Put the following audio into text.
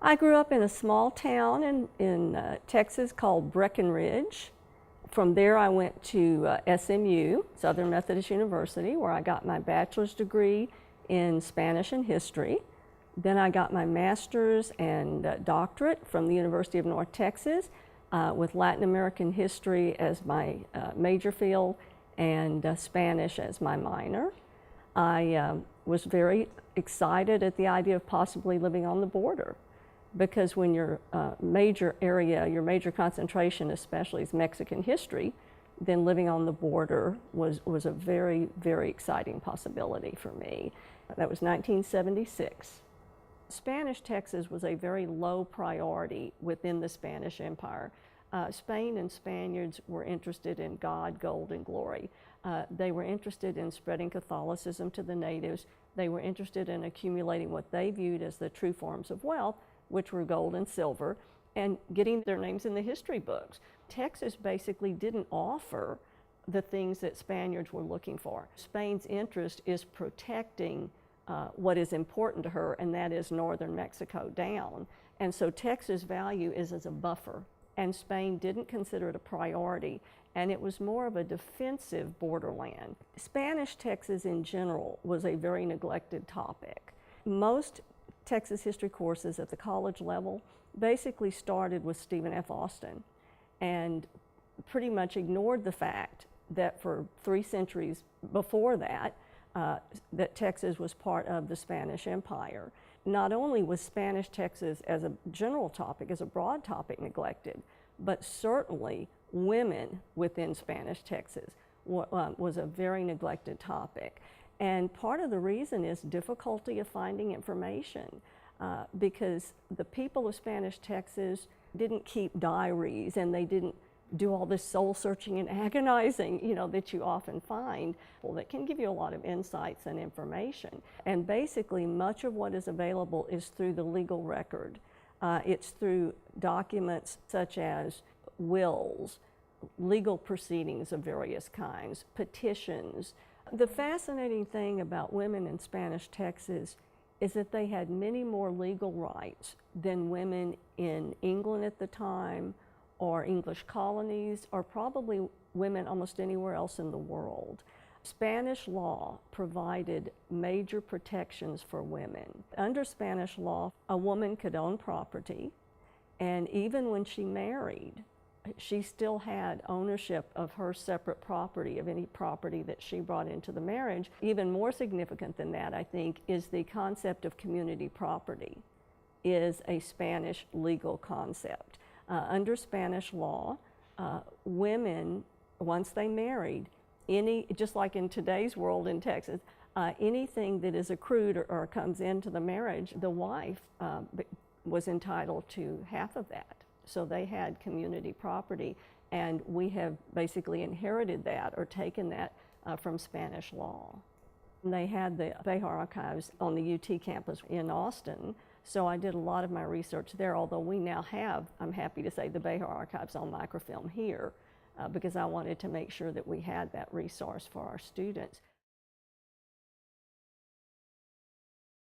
I grew up in a small town in Texas called Breckenridge. From there I went to SMU, Southern Methodist University, where I got my bachelor's degree in Spanish and history. Then I got my master's and doctorate from the University of North Texas with Latin American history as my major field and Spanish as my minor. I was very excited at the idea of possibly living on the border, because when your major area, your major concentration especially is Mexican history, then living on the border was a very, very exciting possibility for me. That was 1976. Spanish Texas was a very low priority within the Spanish Empire. Spain and Spaniards were interested in God, gold, and glory. They were interested in spreading Catholicism to the natives. They were interested in accumulating what they viewed as the true forms of wealth, which were gold and silver, and getting their names in the history books. Texas basically didn't offer the things that Spaniards were looking for. Spain's interest is protecting what is important to her, and that is northern Mexico down. And so Texas' value is as a buffer, and Spain didn't consider it a priority, and it was more of a defensive borderland. Spanish Texas in general was a very neglected topic. Most Texas history courses at the college level basically started with Stephen F. Austin and pretty much ignored the fact that for 3 centuries before that, that Texas was part of the Spanish Empire. Not only was Spanish Texas as a general topic, as a broad topic, neglected, but certainly women within Spanish Texas was a very neglected topic. And part of the reason is difficulty of finding information, because the people of Spanish Texas didn't keep diaries, and they didn't do all this soul searching and agonizing, that you often find. Well, that can give you a lot of insights and information. And basically much of what is available is through the legal record. It's through documents such as wills, legal proceedings of various kinds, petitions. The fascinating thing about women in Spanish Texas is that they had many more legal rights than women in England at the time, or English colonies, or probably women almost anywhere else in the world. Spanish law provided major protections for women. Under Spanish law, a woman could own property, and even when she married, she still had ownership of her separate property, of any property that she brought into the marriage. Even more significant than that, I think, is the concept of community property is a Spanish legal concept. Under Spanish law, women, once they married, just like in today's world in Texas, anything that is accrued or comes into the marriage, the wife was entitled to half of that. So they had community property, and we have basically inherited that or taken that from Spanish law. And they had the Bejar Archives on the UT campus in Austin, so I did a lot of my research there, although we now have, I'm happy to say, the Bejar Archives on microfilm here, because I wanted to make sure that we had that resource for our students.